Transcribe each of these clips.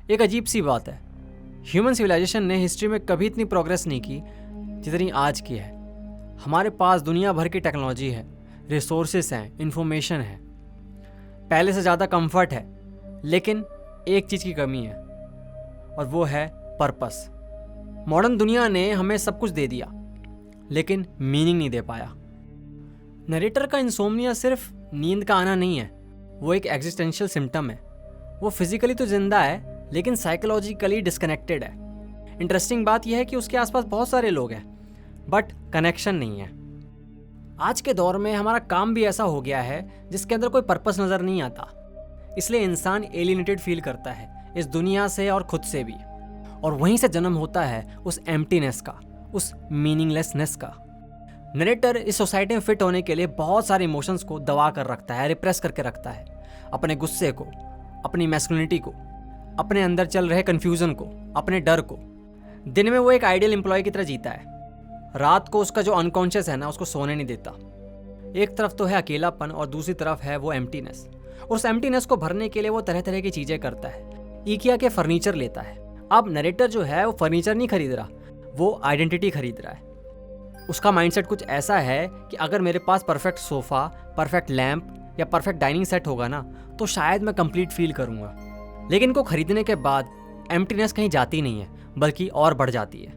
एक अजीब सी बात है, ह्यूमन सिविलाइजेशन ने हिस्ट्री में कभी इतनी प्रोग्रेस नहीं की जितनी आज की है। हमारे पास दुनिया भर की टेक्नोलॉजी है, रिसोर्सेस हैं, इंफॉर्मेशन है, पहले से ज़्यादा कंफर्ट है, लेकिन एक चीज़ की कमी है और वो है पर्पस। मॉडर्न दुनिया ने हमें सब कुछ दे दिया लेकिन मीनिंग नहीं दे पाया। नरेटर का इंसोम्निया सिर्फ नींद का आना नहीं है, वो एक एग्जिस्टेंशियल सिम्टम है। वो फिजिकली तो जिंदा है लेकिन साइकोलॉजिकली डिस्कनेक्टेड है। इंटरेस्टिंग बात यह है कि उसके आसपास बहुत सारे लोग हैं बट कनेक्शन नहीं है। आज के दौर में हमारा काम भी ऐसा हो गया है जिसके अंदर कोई पर्पस नज़र नहीं आता, इसलिए इंसान एलिनेटेड फील करता है इस दुनिया से और खुद से भी, और वहीं से जन्म होता है उस एम्प्टीनेस का, उस मीनिंगलेसनेस का। नरेटर इस सोसाइटी में फिट होने के लिए बहुत सारे इमोशंस को दबा कर रखता है, रिप्रेस करके रखता है। अपने गुस्से को, अपनी मैस्कुलिनिटी को, अपने अंदर चल रहे कन्फ्यूज़न को, अपने डर को। दिन में वो एक आइडियल एम्प्लॉय की तरह जीता है, रात को उसका जो अनकॉन्शियस है ना उसको सोने नहीं देता। एक तरफ तो है अकेलापन और दूसरी तरफ है वो एम्प्टीनेस। उस एम्प्टीनेस को भरने के लिए वो तरह तरह की चीज़ें करता है। इकिया के फर्नीचर लेता है। अब नरेटर जो है वो फर्नीचर नहीं खरीद रहा, वो आइडेंटिटी खरीद रहा है। उसका माइंडसेट कुछ ऐसा है कि अगर मेरे पास परफेक्ट सोफ़ा, परफेक्ट लैम्प या परफेक्ट डाइनिंग सेट होगा ना तो शायद मैं कंप्लीट फील करूँगा। लेकिन इनको खरीदने के बाद एम्प्टीनेस कहीं जाती नहीं है बल्कि और बढ़ जाती है।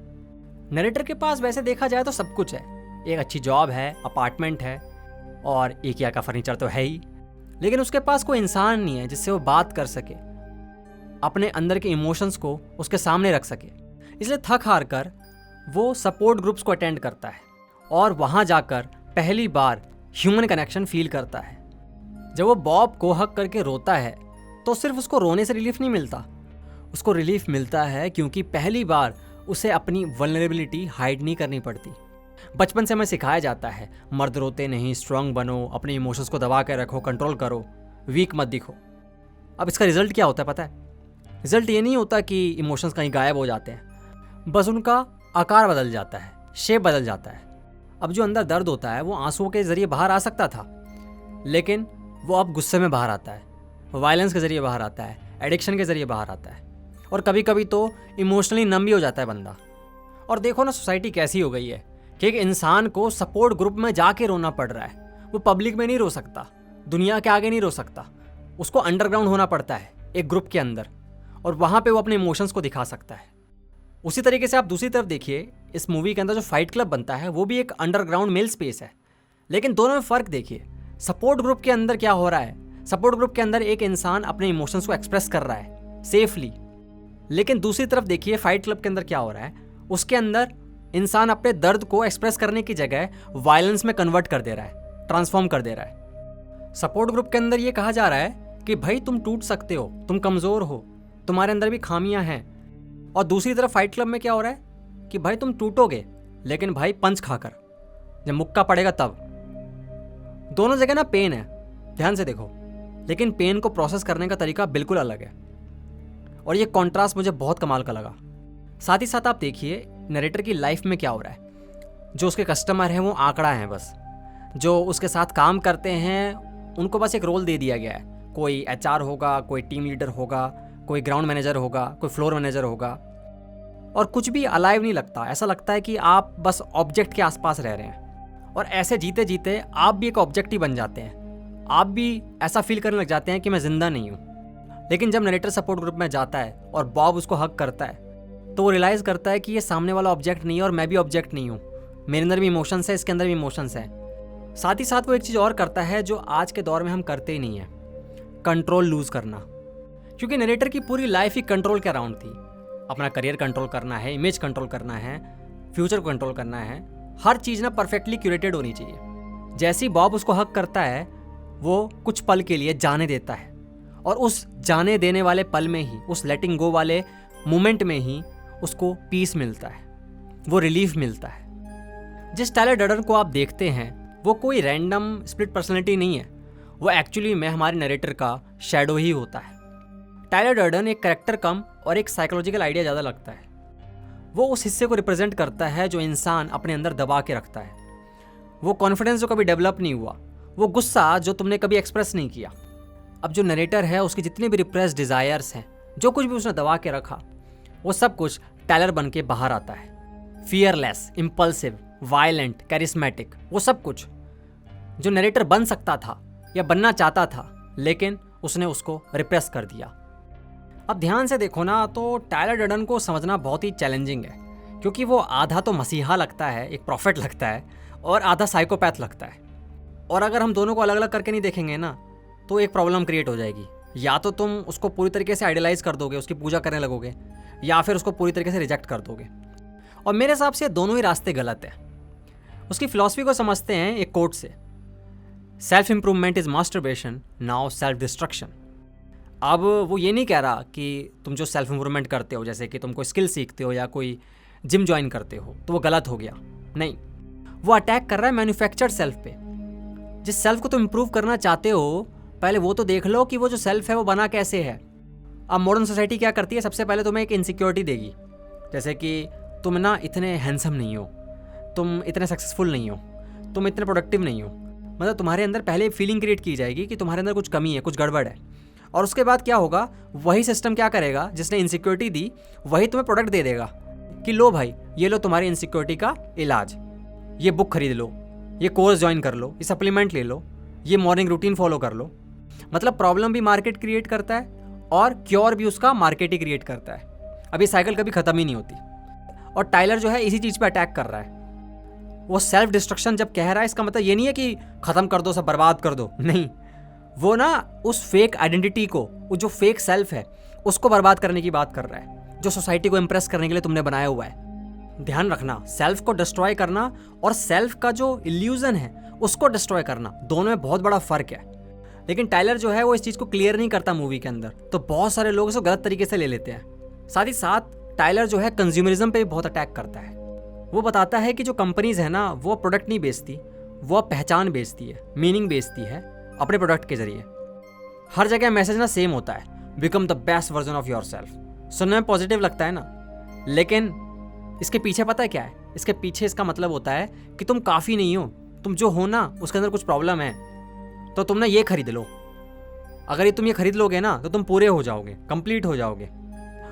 नरेटर के पास वैसे देखा जाए तो सब कुछ है, एक अच्छी जॉब है, अपार्टमेंट है और इकिया का फर्नीचर तो है ही, लेकिन उसके पास कोई इंसान नहीं है जिससे वो बात कर सके, अपने अंदर के इमोशंस को उसके सामने रख सके। इसलिए थक हार कर वो सपोर्ट ग्रुप्स को अटेंड करता है और वहाँ जाकर पहली बार ह्यूमन कनेक्शन फील करता है। जब वो बॉब को हक करके रोता है तो सिर्फ उसको रोने से रिलीफ नहीं मिलता, उसको रिलीफ मिलता है क्योंकि पहली बार उसे अपनी वल्नरेबिलिटी हाइड नहीं करनी पड़ती। बचपन से हमें सिखाया जाता है मर्द रोते नहीं, स्ट्रांग बनो, अपने इमोशंस को दबा के रखो, कंट्रोल करो, वीक मत दिखो। अब इसका रिजल्ट क्या होता है पता है? रिजल्ट ये नहीं होता कि इमोशंस कहीं गायब हो जाते हैं, बस उनका आकार बदल जाता है, शेप बदल जाता है। अब जो अंदर दर्द होता है वो आंसुओं के जरिए बाहर आ सकता था, लेकिन वो अब गुस्से में बाहर आता है, वायलेंस के जरिए बाहर आता है, एडिक्शन के जरिए बाहर आता है, और कभी कभी तो इमोशनली नम भी हो जाता है बंदा। और देखो ना सोसाइटी कैसी हो गई है कि एक इंसान को सपोर्ट ग्रुप में जाके रोना पड़ रहा है। वो पब्लिक में नहीं रो सकता, दुनिया के आगे नहीं रो सकता, उसको अंडरग्राउंड होना पड़ता है एक ग्रुप के अंदर, और वहाँ पे वो अपने इमोशंस को दिखा सकता है। उसी तरीके से आप दूसरी तरफ देखिए, इस मूवी के अंदर जो फाइट क्लब बनता है वो भी एक अंडरग्राउंड मेल स्पेस है, लेकिन दोनों में फ़र्क देखिए। सपोर्ट ग्रुप के अंदर क्या हो रहा है? सपोर्ट ग्रुप के अंदर एक इंसान अपने इमोशंस को एक्सप्रेस कर रहा है सेफली, लेकिन दूसरी तरफ देखिए फाइट क्लब के अंदर क्या हो रहा है? उसके अंदर इंसान अपने दर्द को एक्सप्रेस करने की जगह वायलेंस में कन्वर्ट कर दे रहा है, ट्रांसफॉर्म कर दे रहा है। सपोर्ट ग्रुप के अंदर ये कहा जा रहा है कि भाई तुम टूट सकते हो, तुम कमज़ोर हो, तुम्हारे अंदर भी खामियां हैं। और दूसरी तरफ फाइट क्लब में क्या हो रहा है कि भाई तुम टूटोगे लेकिन भाई पंच खाकर, जब मुक्का पड़ेगा तब। दोनों जगह ना पेन है, ध्यान से देखो, लेकिन पेन को प्रोसेस करने का तरीका बिल्कुल अलग है, और ये कॉन्ट्रास्ट मुझे बहुत कमाल का लगा। साथ ही साथ आप देखिए नरेटर की लाइफ में क्या हो रहा है। जो उसके कस्टमर हैं वो आंकड़ा हैं बस, जो उसके साथ काम करते हैं उनको बस एक रोल दे दिया गया है। कोई एचआर होगा, कोई टीम लीडर होगा, कोई ग्राउंड मैनेजर होगा, कोई फ्लोर मैनेजर होगा, और कुछ भी अलाइव नहीं लगता। ऐसा लगता है कि आप बस ऑब्जेक्ट के आसपास रह रहे हैं, और ऐसे जीते जीते आप भी एक ऑब्जेक्ट ही बन जाते हैं। आप भी ऐसा फील करने लग जाते हैं कि मैं जिंदा नहीं हूँ। लेकिन जब नरेटर सपोर्ट ग्रुप में जाता है और बॉब उसको हक करता है तो वो रियलाइज़ करता है कि ये सामने वाला ऑब्जेक्ट नहीं है और मैं भी ऑब्जेक्ट नहीं हूँ, मेरे अंदर भी इमोशंस है, इसके अंदर भी इमोशंस हैं। साथ ही साथ वो एक चीज़ और करता है जो आज के दौर में हम करते ही नहीं है, कंट्रोल लूज़ करना। क्योंकि नरेटर की पूरी लाइफ ही कंट्रोल के अराउंड थी। अपना करियर कंट्रोल करना है, इमेज कंट्रोल करना है, फ्यूचर को कंट्रोल करना है, हर चीज़ ना परफेक्टली क्यूरेटेड होनी चाहिए। जैसे ही बॉब उसको हक करता है वो कुछ पल के लिए जाने देता है, और उस जाने देने वाले पल में ही, उस लेटिंग गो वाले मोमेंट में ही उसको पीस मिलता है, वो रिलीफ मिलता है। जिस टायलर डर्डन को आप देखते हैं वो कोई रैंडम स्प्लिट पर्सनैलिटी नहीं है, वो एक्चुअली में हमारे नरेटर का शैडो ही होता है। टायलर डर्डन एक कैरेक्टर कम और एक साइकोलॉजिकल आइडिया ज़्यादा लगता है। वो उस हिस्से को रिप्रेजेंट करता है जो इंसान अपने अंदर दबा के रखता है, वो कॉन्फिडेंस जो कभी डेवलप नहीं हुआ, वो गुस्सा जो तुमने कभी एक्सप्रेस नहीं किया। अब जो नरेटर है उसके जितने भी रिप्रेस डिज़ायर्स हैं जो कुछ भी उसने दबा के रखा वो सब कुछ टायलर बन के बाहर आता है। फियरलेस, इम्पल्सिव, वायलेंट, कैरिस्मेटिक, वो सब कुछ जो नरेटर बन सकता था या बनना चाहता था, लेकिन उसने उसको रिप्रेस कर दिया। अब ध्यान से देखो ना, तो टायलर डर्डन को समझना बहुत ही चैलेंजिंग है, क्योंकि वो आधा तो मसीहा लगता है, एक प्रॉफिट लगता है, और आधा साइकोपैथ लगता है। और अगर हम दोनों को अलग अलग करके नहीं देखेंगे ना, तो एक प्रॉब्लम क्रिएट हो जाएगी। या तो तुम उसको पूरी तरीके से आइडियलाइज कर दोगे, उसकी पूजा करने लगोगे, या फिर उसको पूरी तरीके से रिजेक्ट कर दोगे। और मेरे हिसाब से दोनों ही रास्ते गलत है। उसकी फिलॉसफी को समझते हैं एक कोट से, self improvement is masturbation, now self destruction. अब वो ये नहीं कह रहा कि तुम जो सेल्फ इंप्रूवमेंट करते हो, जैसे कि तुम कोई स्किल सीखते हो या कोई जिम ज्वाइन करते हो, तो वो गलत हो गया। नहीं, वो अटैक कर रहा है मैन्युफैक्चर्ड सेल्फ पे। जिस सेल्फ को तुम इंप्रूव करना चाहते हो, पहले वो तो देख लो कि वो जो सेल्फ है वो बना कैसे है। अब मॉडर्न सोसाइटी क्या करती है, सबसे पहले तुम्हें एक इनसिक्योरिटी देगी, जैसे कि तुम ना इतने हैंडसम नहीं हो, तुम इतने सक्सेसफुल नहीं हो, तुम इतने प्रोडक्टिव नहीं हो। मतलब तुम्हारे अंदर पहले फीलिंग क्रिएट की जाएगी कि तुम्हारे अंदर कुछ कमी है, कुछ गड़बड़ है। और उसके बाद क्या होगा, वही सिस्टम क्या करेगा, जिसने इनसिक्योरिटी दी वही तुम्हें प्रोडक्ट दे देगा कि लो भाई, ये लो तुम्हारी इनसिक्योरिटी का इलाज, ये बुक खरीद लो, ये कोर्स ज्वाइन कर लो, ये सप्लीमेंट ले लो, ये मॉर्निंग रूटीन फॉलो कर लो। मतलब प्रॉब्लम भी मार्केट क्रिएट करता है और क्योर भी उसका मार्केट ही क्रिएट करता है। अब ये साइकिल कभी ख़त्म ही नहीं होती। और टायलर जो है इसी चीज़ पे अटैक कर रहा है। वो सेल्फ डिस्ट्रक्शन जब कह रहा है, इसका मतलब ये नहीं है कि ख़त्म कर दो, सब बर्बाद कर दो, नहीं। वो ना उस फेक आइडेंटिटी को, वो जो फेक सेल्फ है उसको बर्बाद करने की बात कर रहा है, जो सोसाइटी को इम्प्रेस करने के लिए तुमने बनाया हुआ है। ध्यान रखना, सेल्फ को डिस्ट्रॉय करना और सेल्फ का जो इल्यूजन है उसको डिस्ट्रॉय करना, दोनों में बहुत बड़ा फ़र्क है। लेकिन टायलर जो है वो इस चीज़ को क्लियर नहीं करता मूवी के अंदर, तो बहुत सारे लोग इसको गलत तरीके से ले लेते हैं। साथ ही साथ टायलर जो है कंज्यूमरिज्म पे भी बहुत अटैक करता है। वो बताता है कि जो कंपनीज है ना, वो प्रोडक्ट नहीं बेचती, वो पहचान बेचती है, मीनिंग बेचती है अपने प्रोडक्ट के जरिए। हर जगह मैसेज ना सेम होता है, become the best version of your self. सुनने में पॉजिटिव लगता है ना, लेकिन इसके पीछे पता है क्या है? इसके पीछे इसका मतलब होता है कि तुम काफ़ी नहीं हो, तुम जो हो ना उसके अंदर कुछ प्रॉब्लम है, तो तुम ना ये खरीद लो। अगर तुम ये खरीद लोगे ना तो तुम पूरे हो जाओगे, कंप्लीट हो जाओगे।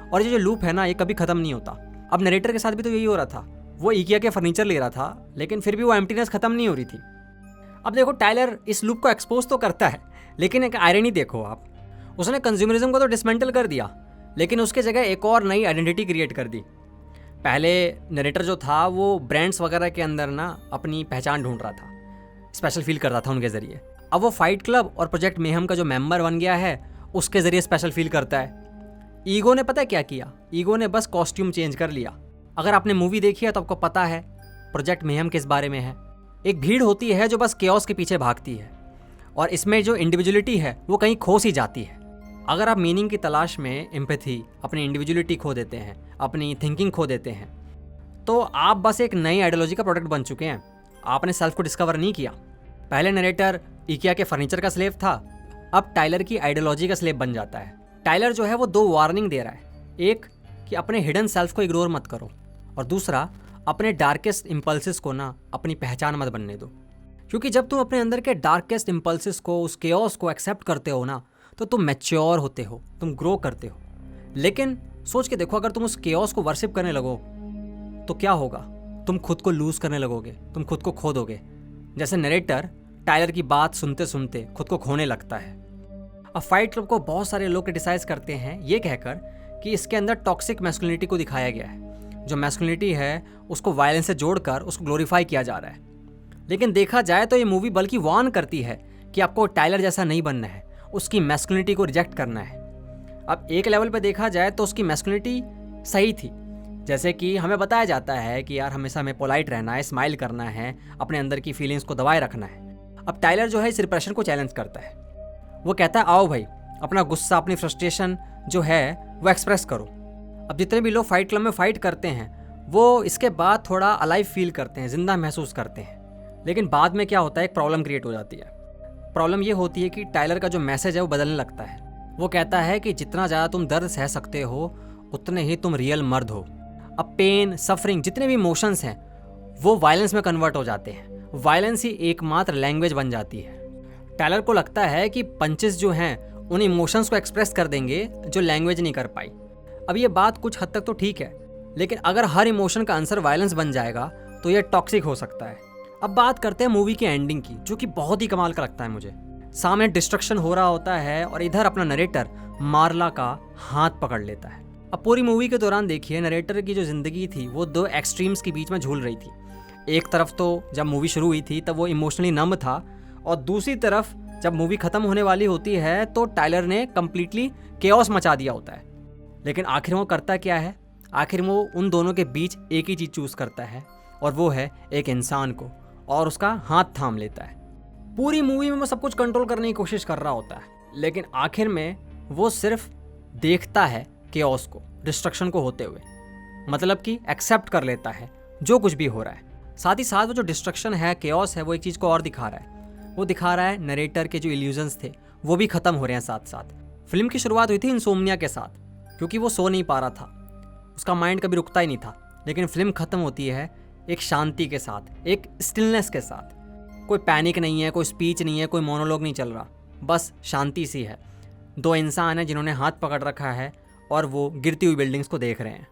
और ये जो लूप है ना, ये कभी ख़त्म नहीं होता। अब नरेटर के साथ भी तो यही हो रहा था। वो इकिया के फर्नीचर ले रहा था, लेकिन फिर भी वो एम्प्टीनेस ख़त्म नहीं हो रही थी। अब देखो, टायलर इस लूप को एक्सपोज तो करता है, लेकिन एक आयरनी देखो आप, उसने कंज्यूमरिज्म को तो डिसमेंटल कर दिया, लेकिन उसके जगह एक और नई आइडेंटिटी क्रिएट कर दी। पहले नरेटर जो था वो ब्रांड्स वगैरह के अंदर ना अपनी पहचान ढूंढ रहा था, स्पेशल फील करता था उनके ज़रिए। अब वो फाइट क्लब और प्रोजेक्ट मेहम का जो मेंबर बन गया है, उसके ज़रिए स्पेशल फील करता है। ईगो ने पता है क्या किया? ईगो ने बस कॉस्ट्यूम चेंज कर लिया। अगर आपने मूवी देखी है तो आपको पता है प्रोजेक्ट मेहम किस बारे में है। एक भीड़ होती है जो बस केओस के पीछे भागती है, और इसमें जो इंडिविजुअलिटी है वो कहीं खो सी जाती है। अगर आप मीनिंग की तलाश में एम्पैथी, अपनी इंडिविजुअलिटी खो देते हैं, अपनी थिंकिंग खो देते हैं, तो आप बस एक नई आइडियोलॉजी का प्रोडक्ट बन चुके हैं। आपने सेल्फ को डिस्कवर नहीं किया। पहले नरेटर इकिया के फर्नीचर का स्लेव था, अब टायलर की आइडियोलॉजी का स्लेव बन जाता है। टायलर जो है वो दो वार्निंग दे रहा है, एक कि अपने हिडन सेल्फ को इग्नोर मत करो, और दूसरा अपने डार्केस्ट इम्पल्सिस को ना अपनी पहचान मत बनने दो। क्योंकि जब तुम अपने अंदर के डार्केस्ट इम्पल्सिस को, उस केओस को एक्सेप्ट करते हो ना, तो तुम मैच्योर होते हो, तुम ग्रो करते हो। लेकिन सोच के देखो, अगर तुम उस केओस को वर्शिप करने लगो तो क्या होगा? तुम खुद को लूज करने लगोगे, तुम खुद को खो दोगे। जैसे नरेटर टायलर की बात सुनते सुनते खुद को खोने लगता है। अब फाइट क्लब को बहुत सारे लोग क्रिटिसाइज करते हैं ये कहकर कि इसके अंदर टॉक्सिक मैस्कुलिनिटी को दिखाया गया है। जो मैस्कुलिनिटी है उसको वायलेंस से जोड़कर उसको ग्लोरीफाई किया जा रहा है। लेकिन देखा जाए तो ये मूवी बल्कि वार्न करती है कि आपको टायलर जैसा नहीं बनना है, उसकी मैस्कुलिनिटी को रिजेक्ट करना है। अब एक लेवल पे देखा जाए तो उसकी मैस्कुलिनिटी सही थी, जैसे कि हमें बताया जाता है कि यार हमेशा हमें पोलाइट रहना है, स्माइल करना है, अपने अंदर की फीलिंग्स को दबाए रखना है। अब टायलर जो है इस रिप्रेशन को चैलेंज करता है। वो कहता है आओ भाई, अपना गुस्सा, अपनी फ्रस्ट्रेशन जो है वो एक्सप्रेस करो। अब जितने भी लोग फाइट क्लब में फाइट करते हैं वो इसके बाद थोड़ा अलाइव फील करते हैं, जिंदा महसूस करते हैं। लेकिन बाद में क्या होता है, एक प्रॉब्लम क्रिएट हो जाती है। प्रॉब्लम ये होती है कि टायलर का जो मैसेज है वो बदलने लगता है। वो कहता है कि जितना ज़्यादा तुम दर्द सह सकते हो उतने ही तुम रियल मर्द हो। अब पेन, सफरिंग, जितने भी इमोशंस हैं वो वायलेंस में कन्वर्ट हो जाते हैं। वायलेंस ही एकमात्र लैंग्वेज बन जाती है। टायलर को लगता है कि पंचेस जो हैं उन इमोशंस को एक्सप्रेस कर देंगे जो लैंग्वेज नहीं कर पाई। अब ये बात कुछ हद तक तो ठीक है, लेकिन अगर हर इमोशन का आंसर वायलेंस बन जाएगा तो ये टॉक्सिक हो सकता है। अब बात करते हैं मूवी की एंडिंग की, जो कि बहुत ही कमाल का लगता है मुझे। सामने डिस्ट्रक्शन हो रहा होता है और इधर अपना नरेटर मार्ला का हाथ पकड़ लेता है। अब पूरी मूवी के दौरान देखिए, नरेटर की जो ज़िंदगी थी वो दो एक्सट्रीम्स के बीच में झूल रही थी। एक तरफ तो जब मूवी शुरू हुई थी तब वो इमोशनली नम था, और दूसरी तरफ जब मूवी ख़त्म होने वाली होती है तो टाइलर ने कम्प्लीटली केओस मचा दिया होता है। लेकिन आखिर वो करता क्या है? आखिर वो उन दोनों के बीच एक ही चीज़ चूज़ करता है, और वो है एक इंसान को, और उसका हाथ थाम लेता है। पूरी मूवी में वो सब कुछ कंट्रोल करने की कोशिश कर रहा होता है, लेकिन आखिर में वो सिर्फ देखता है केओस को, डिस्ट्रक्शन को होते हुए, मतलब कि एक्सेप्ट कर लेता है जो कुछ भी हो रहा है। साथ ही साथ वो जो डिस्ट्रक्शन है, केओस है, वो एक चीज़ को और दिखा रहा है। वो दिखा रहा है नरेटर के जो इल्यूजन्स थे वो भी ख़त्म हो रहे हैं साथ साथ। फिल्म की शुरुआत हुई थी इंसोम्निया के साथ, क्योंकि वो सो नहीं पा रहा था, उसका माइंड कभी रुकता ही नहीं था। लेकिन फिल्म ख़त्म होती है एक शांति के साथ, एक स्टिलनेस के साथ। कोई पैनिक नहीं है, कोई स्पीच नहीं है, कोई मोनोलॉग नहीं चल रहा, बस शांति सी है। दो इंसान हैं जिन्होंने हाथ पकड़ रखा है और वो गिरती हुई बिल्डिंग्स को देख रहे हैं।